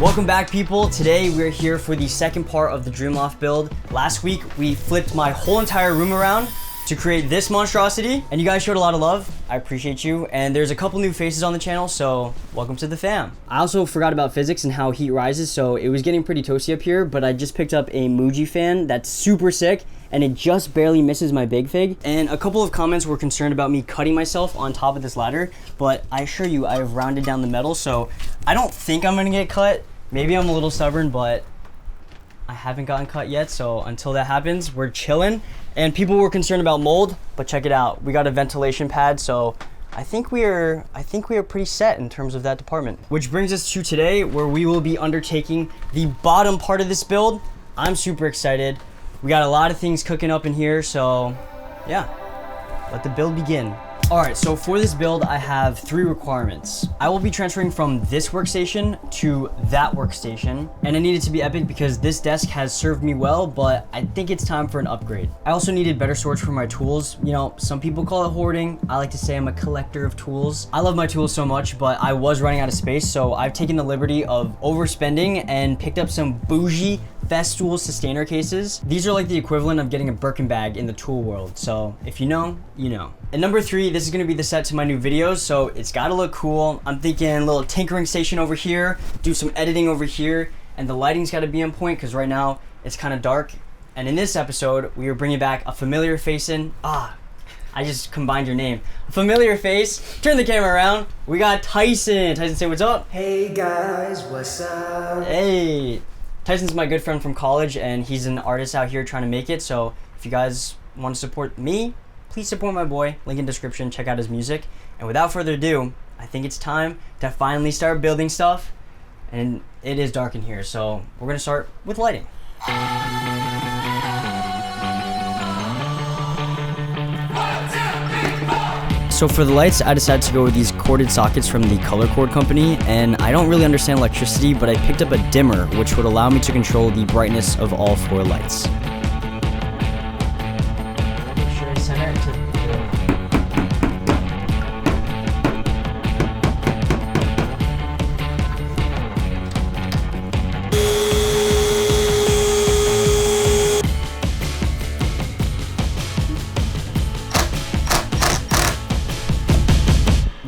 Welcome back, people. Today we're here for the second part of the Dream Loft build. Last week we flipped my whole entire room around to create this monstrosity, and you guys showed a lot of love. I appreciate you, and there's a couple new faces on the channel, so welcome to the fam. I also forgot about physics and how heat rises, so it was getting pretty toasty up here, but I just picked up a Muji fan that's super sick, and it just barely misses my big fig. And a couple of comments were concerned about me cutting myself on top of this ladder, but I assure you I have rounded down the metal, so I don't think I'm gonna get cut. Maybe I'm a little stubborn, but I haven't gotten cut yet, so until that happens, we're chilling. And people were concerned about mold, but check it out. We got a ventilation pad, so I think we are pretty set in terms of that department. Which brings us to today, where we will be undertaking the bottom part of this build. I'm super excited. We got a lot of things cooking up in here, so yeah, let the build begin. All right, so for this build, I have 3 requirements. I will be transferring from this workstation to that workstation, and it needed to be epic because this desk has served me well, but I think it's time for an upgrade. I also needed better storage for my tools. You know, some people call it hoarding. I like to say I'm a collector of tools. I love my tools so much, but I was running out of space, so I've taken the liberty of overspending and picked up some bougie Festool sustainer cases. These are like the equivalent of getting a Birkin bag in the tool world, so if you know, you know. And number 3, this is gonna be the set to my new videos, so it's gotta look cool. I'm thinking a little tinkering station over here, do some editing over here, and the lighting's gotta be on point because right now it's kind of dark. And in this episode, we are bringing back a familiar face in. I just combined your name. A familiar face. Turn the camera around. We got Tyson. Tyson, say what's up. Hey guys, what's up? Hey. Tyson's my good friend from college, and he's an artist out here trying to make it. So if you guys want to support me, please support my boy. Link in description. Check out his music. And without further ado, I think it's time to finally start building stuff. And it is dark in here, so we're gonna start with lighting. So for the lights, I decided to go with these corded sockets from the Color Cord company, and I don't really understand electricity, but I picked up a dimmer, which would allow me to control the brightness of all 4 lights. Make sure I center it to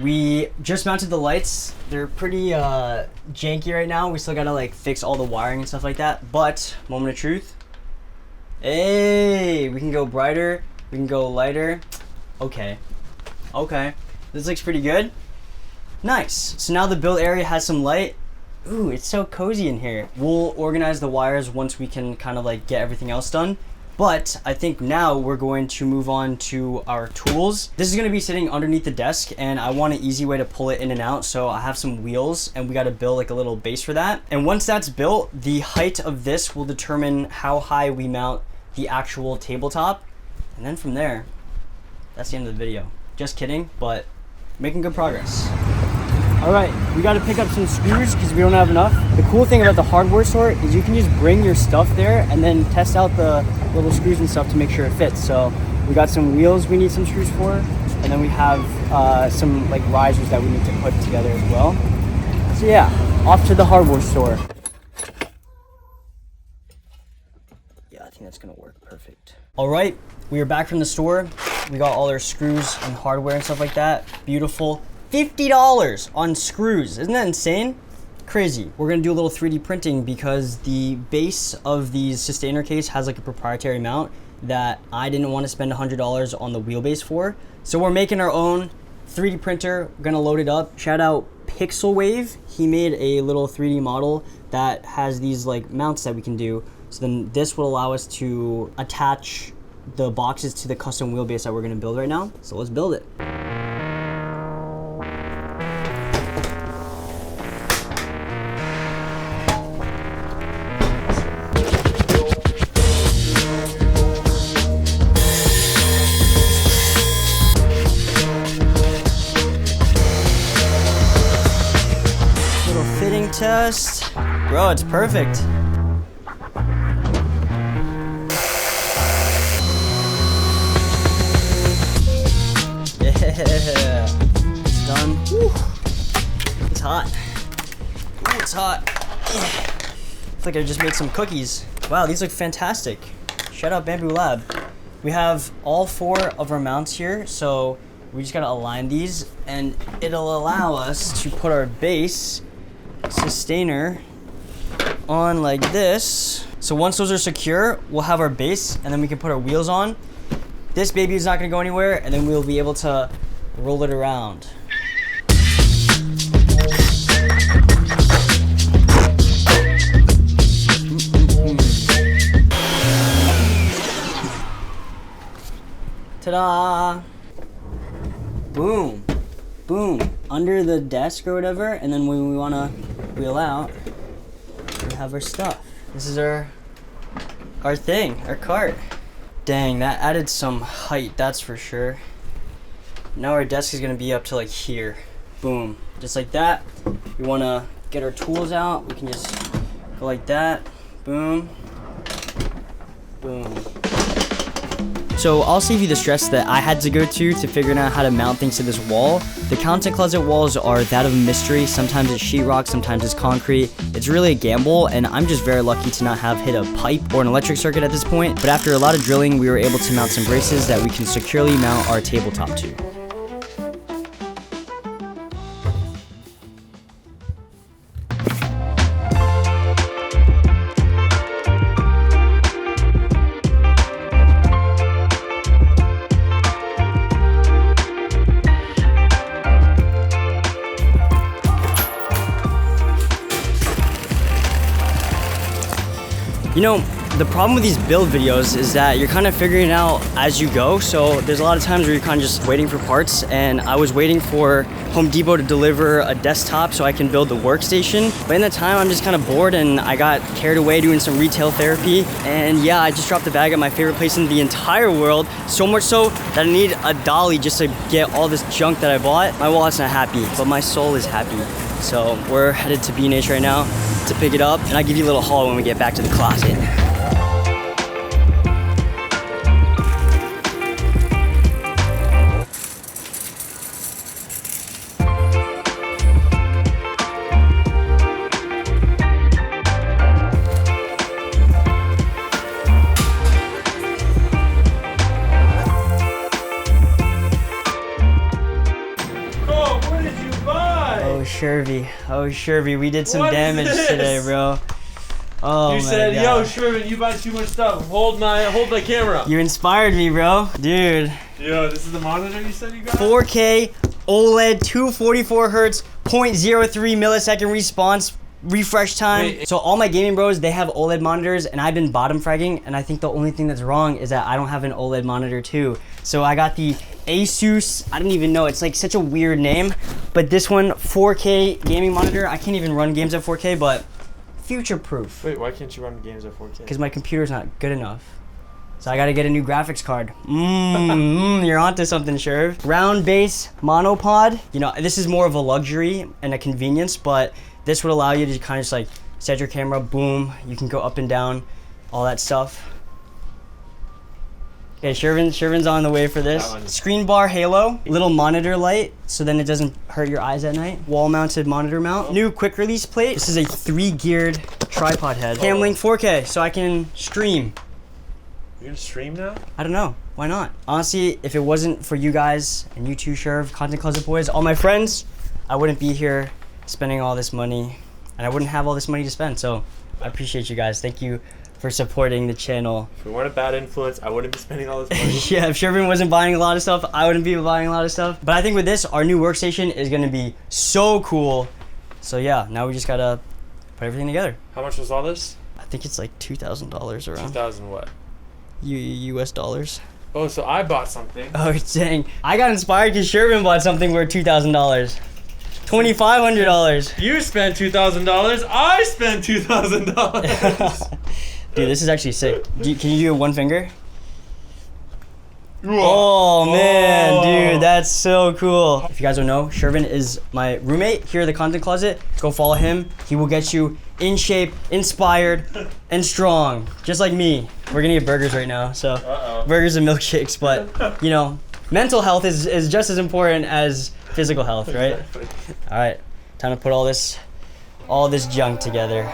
We just mounted the lights. They're pretty janky right now. We still gotta like fix all the wiring and stuff like that. But moment of truth. Hey, we can go brighter. We can go lighter. Okay. This looks pretty good. Nice. So now the build area has some light. Ooh, it's so cozy in here. We'll organize the wires once we can kind of like get everything else done. But I think now we're going to move on to our tools. This is gonna be sitting underneath the desk, and I want an easy way to pull it in and out. So I have some wheels, and we gotta build like a little base for that. And once that's built, the height of this will determine how high we mount the actual tabletop. And then from there, that's the end of the video. Just kidding, but making good progress. All right, we got to pick up some screws because we don't have enough. The cool thing about the hardware store is you can just bring your stuff there and then test out the little screws and stuff to make sure it fits. So we got some wheels we need some screws for, and then we have some like risers that we need to put together as well. So yeah, off to the hardware store. Yeah, I think that's gonna work perfect. All right, we are back from the store. We got all our screws and hardware and stuff like that. Beautiful. $50 on screws. Isn't that insane? Crazy. We're gonna do a little 3D printing because the base of these sustainer case has like a proprietary mount that I didn't want to spend $100 on the wheelbase for. So we're making our own 3D printer. We're gonna load it up. Shout out Pixel Wave. He made a little 3D model that has these like mounts that we can do. So then this will allow us to attach the boxes to the custom wheelbase that we're gonna build right now. So let's build it. Test. Bro, it's perfect. Yeah. It's done. Woo. It's hot. Ooh, it's hot. It's like I just made some cookies. Wow, these look fantastic. Shout out Bamboo Lab. We have all 4 of our mounts here, so we just gotta align these, and it'll allow us to put our base sustainer on like this. So once those are secure, we'll have our base, and then we can put our wheels on. This baby is not gonna go anywhere, and then we'll be able to roll it around. Ta-da! Boom, boom, under the desk or whatever, and then when we wanna wheel out, we have our stuff. This is our thing, our cart. Dang, that added some height, that's for sure. Now our desk is gonna be up to like here. Boom, just like that. We wanna get our tools out, we can just go like that. Boom, boom. So I'll save you the stress that I had to go to figuring out how to mount things to this wall. The content closet walls are that of a mystery. Sometimes it's sheetrock, sometimes it's concrete. It's really a gamble, and I'm just very lucky to not have hit a pipe or an electric circuit at this point. But after a lot of drilling, we were able to mount some braces that we can securely mount our tabletop to. You know, the problem with these build videos is that you're kind of figuring it out as you go. So there's a lot of times where you're kind of just waiting for parts, and I was waiting for Home Depot to deliver a desktop so I can build the workstation. But in that time, I'm just kind of bored, and I got carried away doing some retail therapy. And yeah, I just dropped the bag at my favorite place in the entire world. So much so that I need a dolly just to get all this junk that I bought. My wallet's not happy, but my soul is happy. So we're headed to B&H right now to pick it up, and I'll give you a little haul when we get back to the closet. Oh, Shervy, we did some damage today, bro. Oh, you said, yo, Shervy, you buy too much stuff. Hold my camera. You inspired me, bro. Dude. Yo, this is the monitor you said you got? 4K OLED, 244 hertz, 0.03 millisecond response, refresh time. Wait. So all my gaming bros, they have OLED monitors, and I've been bottom fragging, and I think the only thing that's wrong is that I don't have an OLED monitor too. So I got the Asus, I don't even know, it's like such a weird name, but this one, 4K gaming monitor. I can't even run games at 4K, but future proof. Wait, why can't you run games at 4K? Because my computer's not good enough. So I gotta get a new graphics card. You're onto something, Sherv. Round base monopod. You know, this is more of a luxury and a convenience, but this would allow you to kind of just like set your camera, boom, you can go up and down, all that stuff. Okay, Shervin's on the way for this. Screen bar halo, little monitor light, so then it doesn't hurt your eyes at night. Wall mounted monitor mount. New quick release plate. This is a 3-geared tripod head. Cam Link 4K, so I can stream. You're gonna stream now? I don't know, why not? Honestly, if it wasn't for you guys and you too, Sherv, Content Closet Boys, all my friends, I wouldn't be here spending all this money, and I wouldn't have all this money to spend. So I appreciate you guys. Thank you for supporting the channel. If we weren't a bad influence, I wouldn't be spending all this money. Yeah, if Shervin wasn't buying a lot of stuff, I wouldn't be buying a lot of stuff. But I think with this, our new workstation is gonna be so cool. So yeah, now we just gotta put everything together. How much was all this? I think it's like $2,000 around. 2,000 what? US dollars. Oh, so I bought something. Oh, dang. I got inspired because Shervin bought something worth $2,000. $2,500. You spent $2,000. I spent $2,000. Dude, this is actually sick. Can you do it one finger? Oh man, dude, that's so cool. If you guys don't know, Shervin is my roommate here at the Content Closet. Go follow him. He will get you in shape, inspired, and strong, just like me. We're gonna get burgers right now, so burgers and milkshakes. But you know, mental health is just as important as physical health, right? Exactly. All right, time to put all this junk together.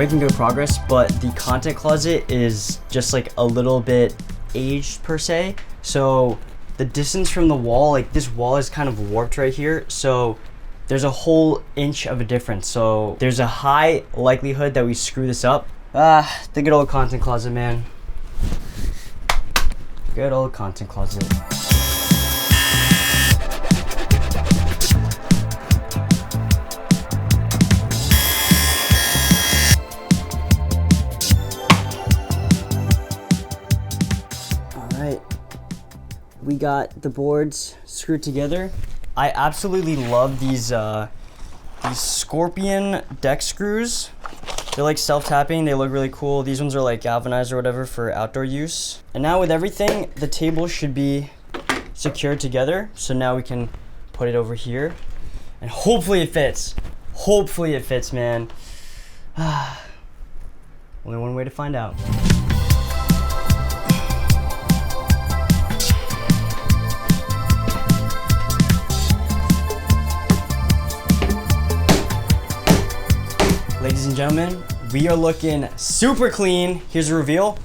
making good progress, but the content closet is just like a little bit aged per se. So the distance from the wall, like this wall is kind of warped right here. So there's a whole inch of a difference. So there's a high likelihood that we screw this up. The good old content closet, man. Good old content closet. We got the boards screwed together. I absolutely love these Scorpion deck screws. They're like self-tapping, they look really cool. These ones are like galvanized or whatever for outdoor use. And now with everything, the table should be secured together. So now we can put it over here and hopefully it fits. Hopefully it fits, man. Only one way to find out. Ladies and gentlemen, we are looking super clean. Here's a reveal.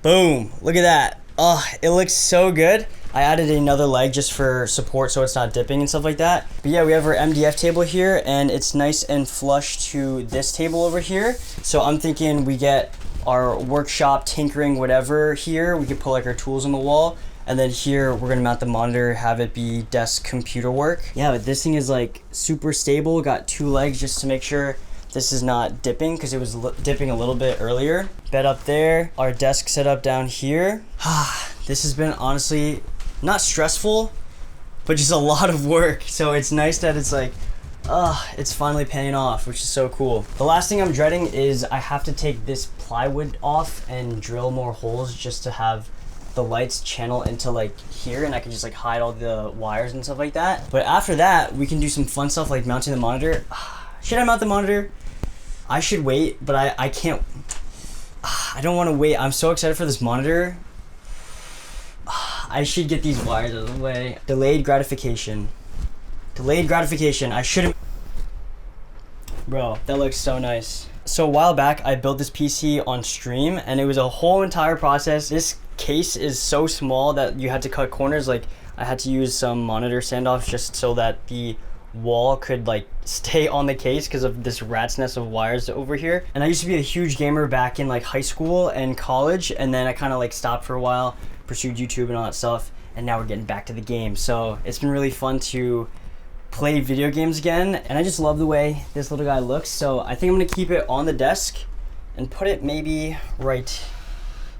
Boom, look at that. Oh, it looks so good. I added another leg just for support so it's not dipping and stuff like that. But yeah, we have our MDF table here and it's nice and flush to this table over here. So I'm thinking we get our workshop, tinkering, whatever here. We can put like our tools on the wall. And then here, we're gonna mount the monitor, have it be desk computer work. Yeah, but this thing is like super stable. Got 2 legs just to make sure this is not dipping because it was dipping a little bit earlier. Bed up there, our desk set up down here. This has been honestly not stressful, but just a lot of work. So it's nice that it's like, it's finally paying off, which is so cool. The last thing I'm dreading is I have to take this plywood off and drill more holes just to have the lights channel into like here and I can just like hide all the wires and stuff like that. But after that, we can do some fun stuff like mounting the monitor. Should I mount the monitor? I should wait, but I can't. I don't want to wait. I'm so excited for this monitor. I should get these wires out of the way. Delayed gratification. Delayed gratification. I shouldn't. Bro, that looks so nice. So a while back, I built this PC on stream and it was a whole entire process. This case is so small that you had to cut corners. Like I had to use some monitor standoffs just so that the wall could like stay on the case because of this rat's nest of wires over here. And I used to be a huge gamer back in like high school and college, and then I kind of like stopped for a while, pursued YouTube and all that stuff, and now we're getting back to the game. So it's been really fun to play video games again, and I just love the way this little guy looks. So I think I'm gonna keep it on the desk and put it maybe right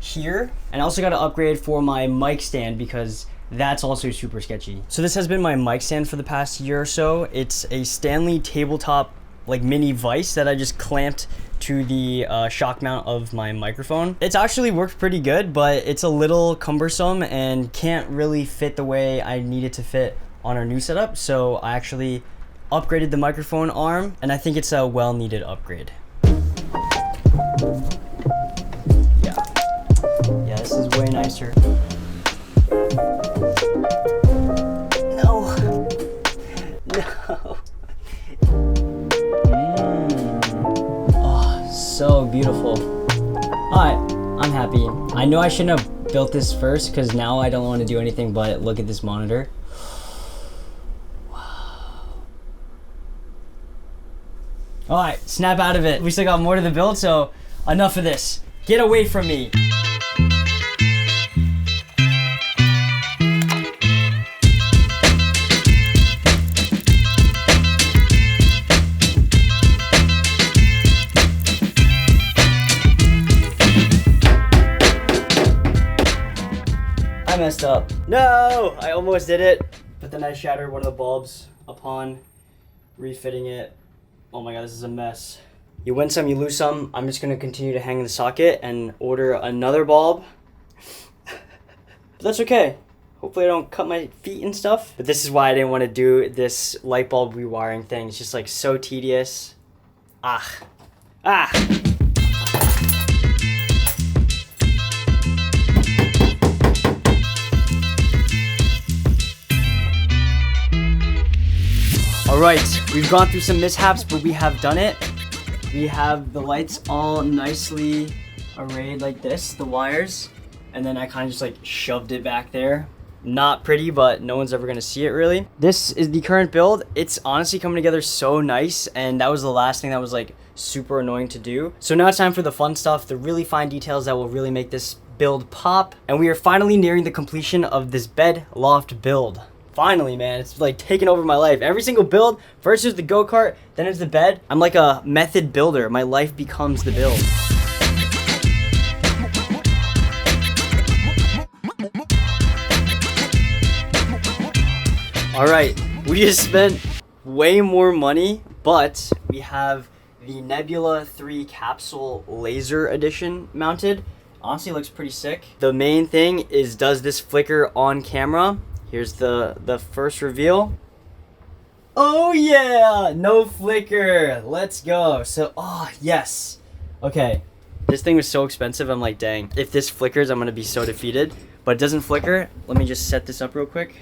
here. And I also got to upgrade for my mic stand because that's also super sketchy. So this has been my mic stand for the past year or so. It's a Stanley tabletop like mini vise that I just clamped to the shock mount of my microphone. It's actually worked pretty good, but it's a little cumbersome and can't really fit the way I need it to fit on our new setup. So I actually upgraded the microphone arm and I think it's a well-needed upgrade. Yeah, this is way nicer. No. Oh, so beautiful. Alright, I'm happy. I know I shouldn't have built this first because now I don't want to do anything but look at this monitor. Wow. Alright, snap out of it. We still got more to the build, so enough of this. Get away from me. I messed up. No! I almost did it, but then I shattered one of the bulbs upon refitting it. Oh my god, this is a mess. You win some, you lose some. I'm just gonna continue to hang in the socket and order another bulb. But that's okay. Hopefully I don't cut my feet and stuff. But this is why I didn't want to do this light bulb rewiring thing. It's just like so tedious. Ah. Alright, we've gone through some mishaps, but we have done it. We have the lights all nicely arrayed like this, the wires, and then I kind of just like shoved it back there. Not pretty, but no one's ever gonna see it really. This is the current build. It's honestly coming together so nice, and that was the last thing that was like super annoying to do. So now it's time for the fun stuff, the really fine details that will really make this build pop. And we are finally nearing the completion of this bed loft build. Finally, man, it's like taking over my life. Every single build, first is the go-kart, then it's the bed. I'm like a method builder. My life becomes the build. All right, we just spent way more money, but we have the Nebula 3 capsule laser edition mounted. Honestly, looks pretty sick. The main thing is, does this flicker on camera? Here's the first reveal. Oh yeah, no flicker. Let's go. So, oh yes. Okay, this thing was so expensive. I'm like, dang, if this flickers, I'm gonna be so defeated. But it doesn't flicker. Let me just set this up real quick.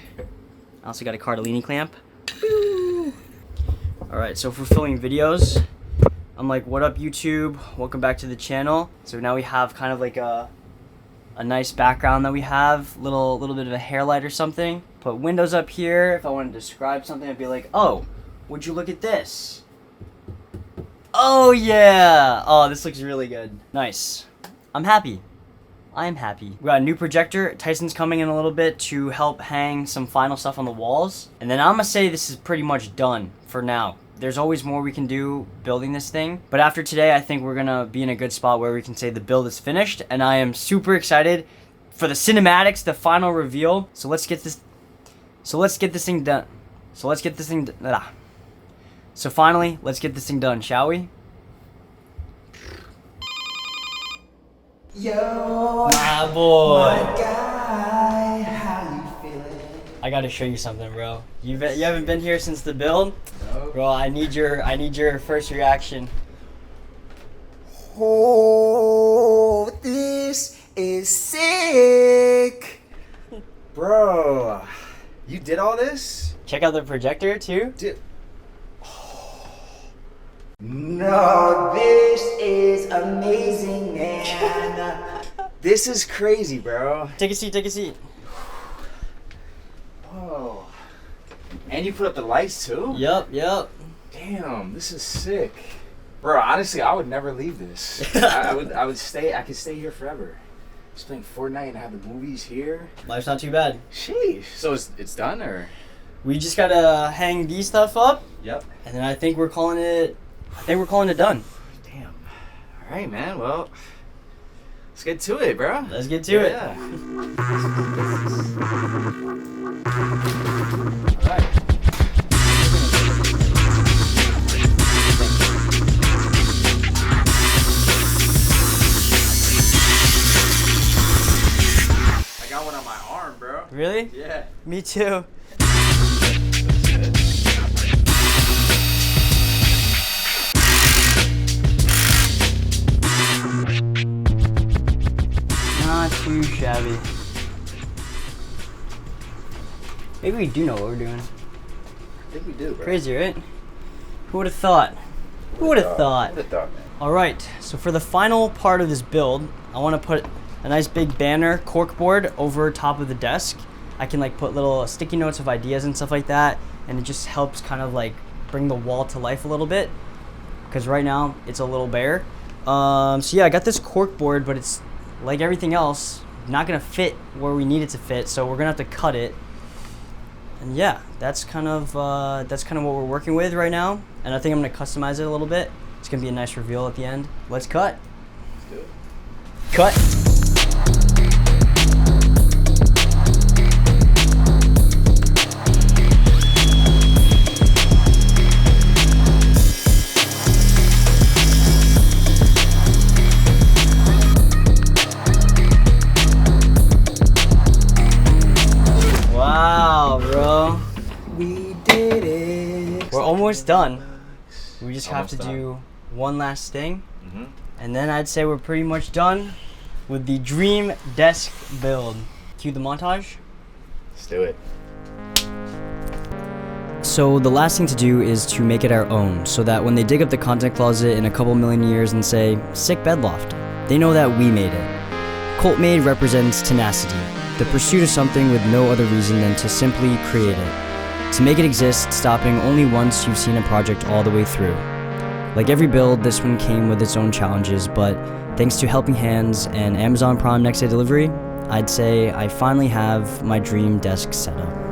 I also got a Cardellini clamp. Alright, so if we're filming videos, I'm like, what up YouTube? Welcome back to the channel. So now we have kind of like a nice background that we have, little bit of a hair light or something. Put windows up here. If I want to describe something, I'd be like, oh, would you look at this? Oh yeah! Oh, this looks really good. Nice. I'm happy. I'm happy. We got a new projector. Tyson's coming in a little bit to help hang some final stuff on the walls. And then I'm gonna say this is pretty much done for now. There's always more we can do building this thing. But after today, I think we're gonna be in a good spot where we can say the build is finished. And I am super excited for the cinematics, the final reveal. So let's get this thing done. So finally, let's get this thing done, shall we? Yo, My boy. my guy, how you feeling? I gotta show you something, bro. You haven't been here since the build? No. Bro, I need your first reaction. Oh, this is sick. Bro, you did all this? Check out the projector too. Dude. No, this is amazing, man. This is crazy, bro. Take a seat. Whoa. And you put up the lights too? Yep. Damn, this is sick. Bro, honestly, I would never leave this. I could stay here forever. Just playing Fortnite and have the movies here. Life's not too bad. Sheesh. So it's done, or? We just gotta hang these stuff up. Yep. And then I think we're calling it done. Damn. All right, man. Well, let's get to it, bro. Let's get to it. Yeah. All right. I got one on my arm, bro. Really? Yeah. Me too. Not too shabby. Maybe we do know what we're doing. I think we do, bro. Crazy, right? Who would have thought? Who would have thought? Who would have thought, man? Alright, so for the final part of this build, I want to put a nice big banner, corkboard, over top of the desk. I can like put little sticky notes of ideas and stuff like that, and it just helps kind of like bring the wall to life a little bit, because right now it's a little bare. So yeah, I got this corkboard, but it's like everything else, not gonna fit where we need it to fit, so we're gonna have to cut it. And yeah, that's kind of what we're working with right now, and I think I'm gonna customize it a little bit. It's gonna be a nice reveal at the end. Let's cut. Let's do it. Cut. Wow, bro. We did it. We're almost done. We just have Almost to done. do one last thing, Mm-hmm. and then I'd say we're pretty much done with the dream desk build. Cue the montage. Let's do it. So the last thing to do is to make it our own, so that when they dig up the content closet in a couple million years and say, sick bed loft, they know that we made it. Colt Made represents tenacity, the pursuit of something with no other reason than to simply create it. To make it exist, stopping only once you've seen a project all the way through. Like every build, this one came with its own challenges, but thanks to helping hands and Amazon Prime next day delivery, I'd say I finally have my dream desk set up.